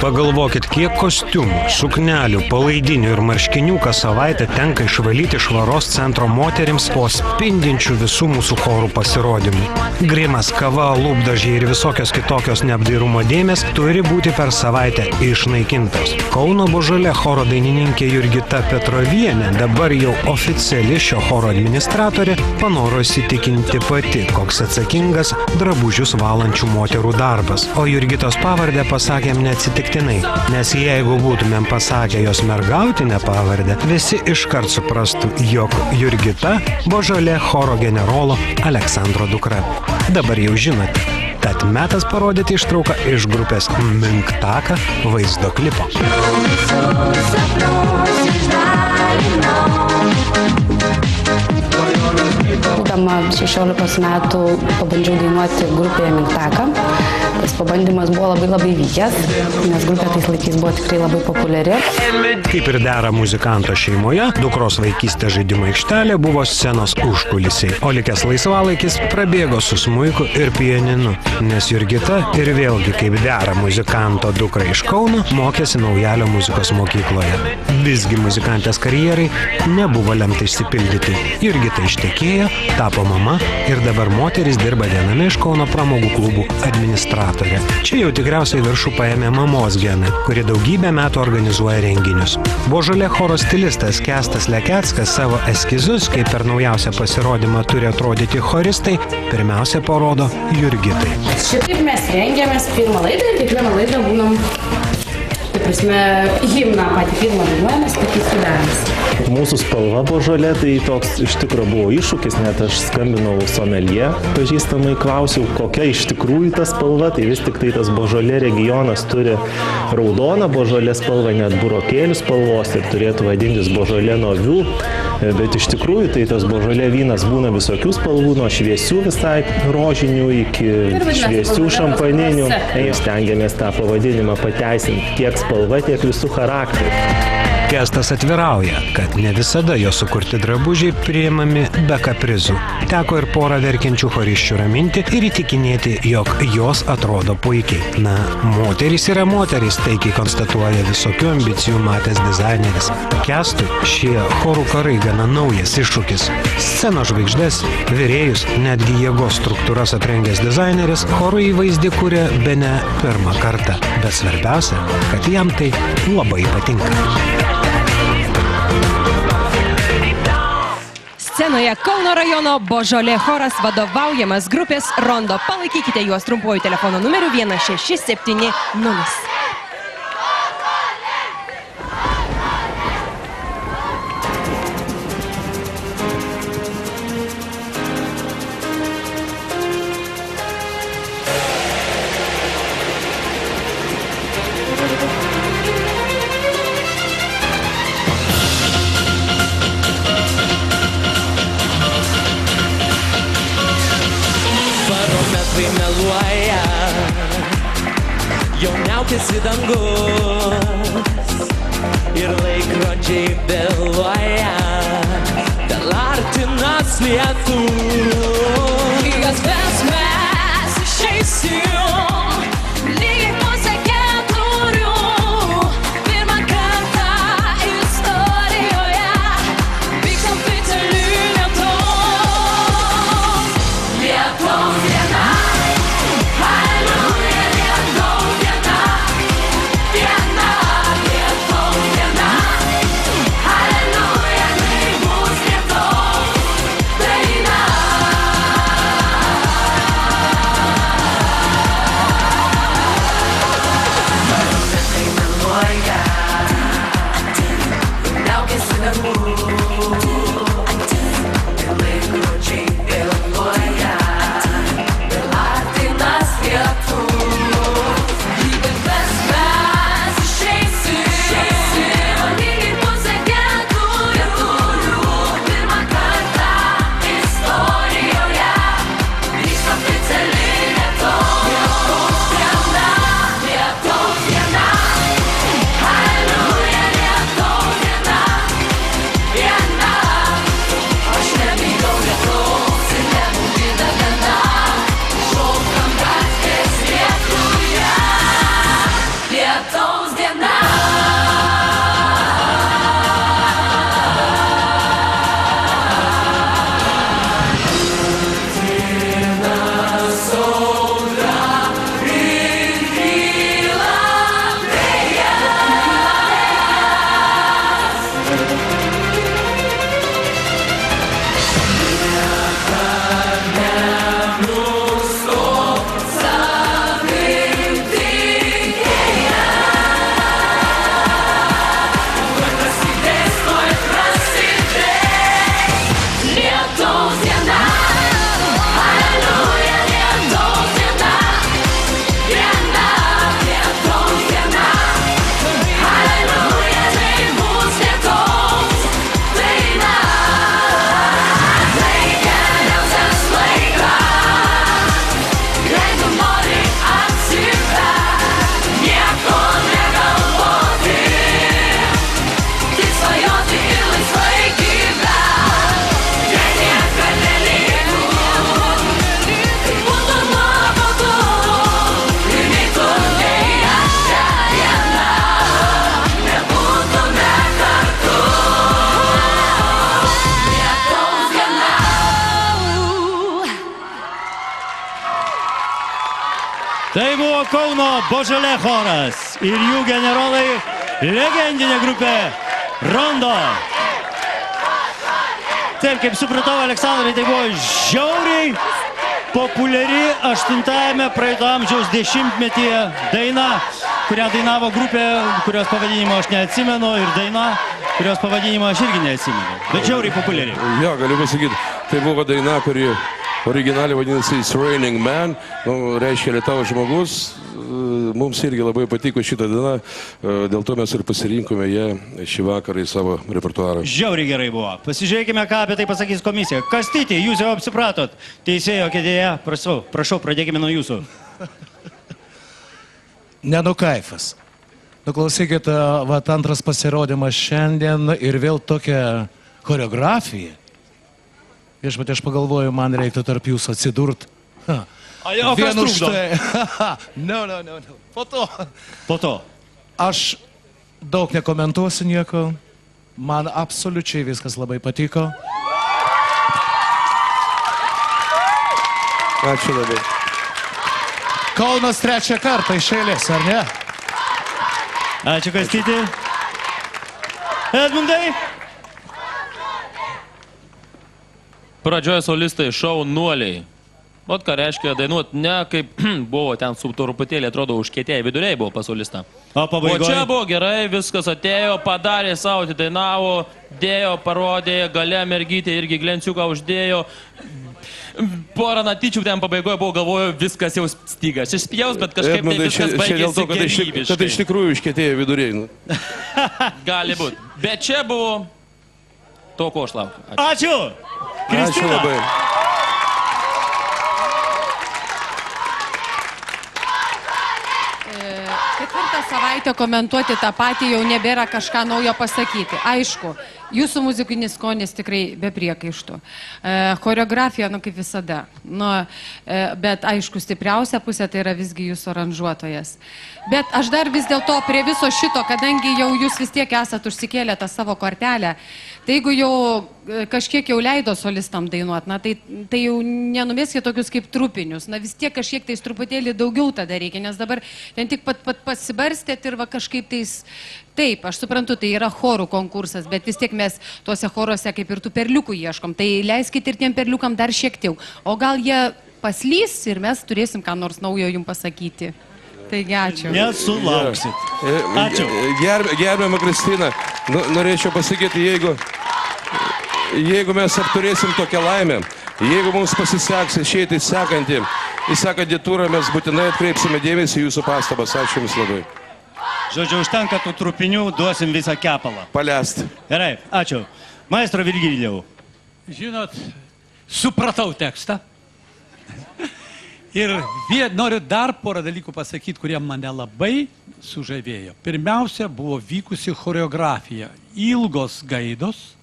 Pagalvokit, kiek kostiumų, suknelių, palaidinių ir marškinių kas savaitę tenka išvalyti švaros centro moterims po spindinčių visų mūsų chorų pasirodymų. Grimas, kava, lūpdažiai ir visokios kitokios neapdairumo dėmės turi būti per savaitę išnaikintos. Kauno Božolė choro dainininkė Jurgita Petrovienė, dabar jau oficiali šio choro administratorė, panoro įsitikinti pati, koks atsakingas drabužius valančių moterų darbas. O Jurgitos pavardę pasakėm neatsitiktinai, nes jeigu būtumėm pasakę jos mergautinę pavardę, visi iškart suprastų, jog Jurgita Božolė choro generolo Aleksandro dukra. Dabar jau žinote, tad metas parodyti ištrauką iš grupės Mink taką vaizdo klipo. Būdama 16 metų pabandžiau dainuoti grupėje Mink taką. Tas pabandymas buvo labai vykęs, nes grupė tais laikais buvo tikrai labai populiari. Kaip ir dera muzikanto šeimoje, dukros vaikystės žaidimo aikštelė buvo scenos užkulisiai, o likęs laisvalaikis prabėgo su smuiku ir pianinu, nes Jurgita ir vėlgi kaip dera muzikanto dukra iš Kauno mokėsi Naujalio muzikos mokykloje. Visgi muzikantės karjerai nebuvo lemta išsipildyti. Jurgita ištekėjo, tapo mama ir dabar moteris dirba viename iš Kauno pramogų klubų administratorė. Čia jau tikriausiai viršų paėmė mamos genai, kuri daugybę metų organizuoja renginius. Božolė choro stilistas Kęstas Lekeckas savo eskizus, kaip per naujausią pasirodymą turi atrodyti choristai, pirmiausia parodo Jurgitai. Šitaip mes rengiamės pirmą laidą ir kiekvieną laidą būnam, himną patį pirmą dainuojamės tokiais sudarys. Mūsų spalva Božolė tai toks iš tikrųjų buvo iššūkis, net aš skambinau someljė, pažįstamai klausiau, kokia iš tikrųjų ta spalva, tai vis tik tai tas Božolė regionas turi raudoną Božolė spalvą, net burokėlių spalvos ir turėtų vadintis Božolė nuo avių, bet iš tikrųjų tai tas Božolė vynas būna visokių spalvų, nuo šviesių visai rožinių iki šviesių šampaninių. Stengiamės tą pavadinimą pateisinti tiek spalva, tiek visų charakterių. Kęstas atvirauja, kad ne visada jo sukurti drabužiai priimami be kaprizų. Teko ir porą verkiančių chorisčių raminti ir įtikinėti, jog jos atrodo puikiai. Na, moterys yra moterys, taikiai konstatuoja visokių ambicijų matęs dizaineris. Kęstui šie chorų karai gana naujas iššūkis. Scenos žvaigždės, virėjus, netgi jėgos struktūras aprengęs dizaineris chorų įvaizdį kuria bene pirmą kartą. Bet svarbiausia, kad jam tai labai patinka. Scenoje Kauno rajono Božolė choras vadovaujamas grupės Rondo. Palaikykite juos trumpuoju telefono numeriu 1670. Barometrai meluoja, jau niaukiasi dangus ir laikrodžiai vėluoja, dėl artinos lietus. Jos ves mes išeisim, lygiai pusę 4, pirmą kartą istorijoje, vykstam oficialiu lietum. Lietum diena, halleluja, lietum diena, diena, lietum diena, halleluja, tai bus lietaus daina. Tai buvo Kauno Božolė choras ir jų generolai legendinė grupė Rondo. Taip, kaip supratau, Aleksandrai, tai buvo žiauriai populiari 8-ame praeito amžiaus dešimtmetyje daina, kurią dainavo grupė, kurios pavadinimo aš neatsimenu, ir daina, kurios pavadinimo aš irgi neatsimenu. Bet žiauriai populiari. Jo, galiu pasakyti, tai buvo daina, kuri originaliai vadinasi It's Raining Man, reiškia lietuvos žmogus. Mums irgi labai patiko šitą dainą, dėl to mes ir pasirinkome ją šį vakarą į savo repertuarą. Žiauriai gerai buvo. Pasižiūrėkime, ką apie tai pasakys komisija. Kastyti, jūs jau apsipratot teisėjo kėdėje. Prašau, pradėkime nuo jūsų. Kaifas. Klausykit, antras pasirodymas šiandien ir vėl tokia choreografija. Aš pagalvoju, man reiktų tarp jūsų atsidurt. O kas trukdo? No. Po to. Aš daug nekomentuosiu nieko. Man absoliučiai viskas labai patiko. Ačiū labai. Kaunas trečią kartą iš eilės, ar ne? Ačiū, Kastyti. Edmundai? Pradžioje solistai šaunuoliai. Vat ką reiškia dainuot, ne kaip buvo ten su truputėlį, atrodo, užkietėję viduriai buvo pasolista. O pabaigoje? O čia buvo gerai, viskas atėjo, padarė savo, atidainavo, dėjo, parodė, gale mergytė irgi glenciuką uždėjo. Porą natyčių ten pabaigoje buvo, galvoju, viskas jau stygas. Išspjaus, bet kažkaip tai viskas baigėsi gerybiškai. Kad iš tikrųjų užkietėjo viduriai. Gali būt. Bet čia buvo to, ko aš laukiu. Ačiū! Ačiū Kristina! labai. Ketvirtą savaitę komentuoti tą patį jau nebėra kažką naujo pasakyti. Aišku, jūsų muzikinis skonis tikrai be priekaištų. Choreografija, kaip visada. Bet aišku, stipriausia pusė tai yra visgi jūsų aranžuotojas. Bet aš dar vis dėlto prie viso šito, kadangi jau jūs vis tiek esat užsikėlę tą savo kortelę, tai jeigu jau kažkiek jau leido solistam dainuot, tai jau nenumeskite tokius kaip trupinius. Vis tiek kažkiek tais truputėlį daugiau tada reikia, nes dabar ten tik pasibarstėt ir kažkaip tais... Taip, aš suprantu, tai yra chorų konkursas, bet vis tiek mes tuose choruose kaip ir tų perliukų ieškom. Tai leiskite ir tiem perliukam dar šiek tiek. O gal jie paslys ir mes turėsim ką nors naujo jums pasakyti. Taigi ačiū. Nesulauksit. Ačiū. Gerbiama Kristina, norėčiau pasakyti, jeigu mes apturėsim tokią laimę, jeigu mums pasiseks išeiti į sekantį turą, mes būtinai atkreipsime dėmesį jūsų pastabas. Ačiū jums labai. Žodžiu, užtenka tų trupinių, duosim visą kepalą. Paliast. Gerai, ačiū. Maestro Virgilijau. Žinot, supratau tekstą. Ir noriu dar porą dalykų pasakyti, kurie mane labai sužavėjo. Pirmiausia, buvo vykusi choreografija. Ilgos gaidos,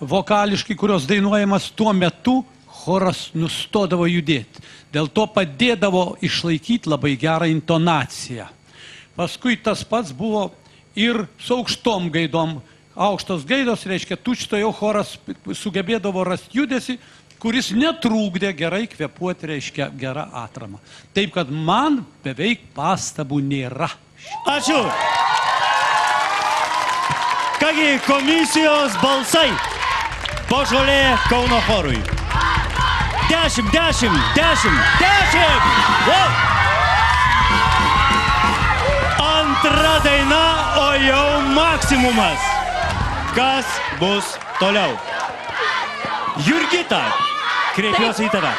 vokališkai, kurios dainuojamas tuo metu, choras nustodavo judėti. Dėl to padėdavo išlaikyti labai gerą intonaciją. Paskui tas pats buvo ir su aukštom gaidom. Aukštos gaidos, reiškia, tučto jau choras sugebėdavo rasti judesi, kuris netrūkdė gerai kvėpuoti, reiškia, gerą atramą. Taip, kad man beveik pastabų nėra. Ačiū. Kągi, komisijos balsai. Božolė Kauno chorui. 10, 10, 10, 10! Antra daina, o jau maksimumas. Kas bus toliau? Jurgita, kreipiuosi į tave.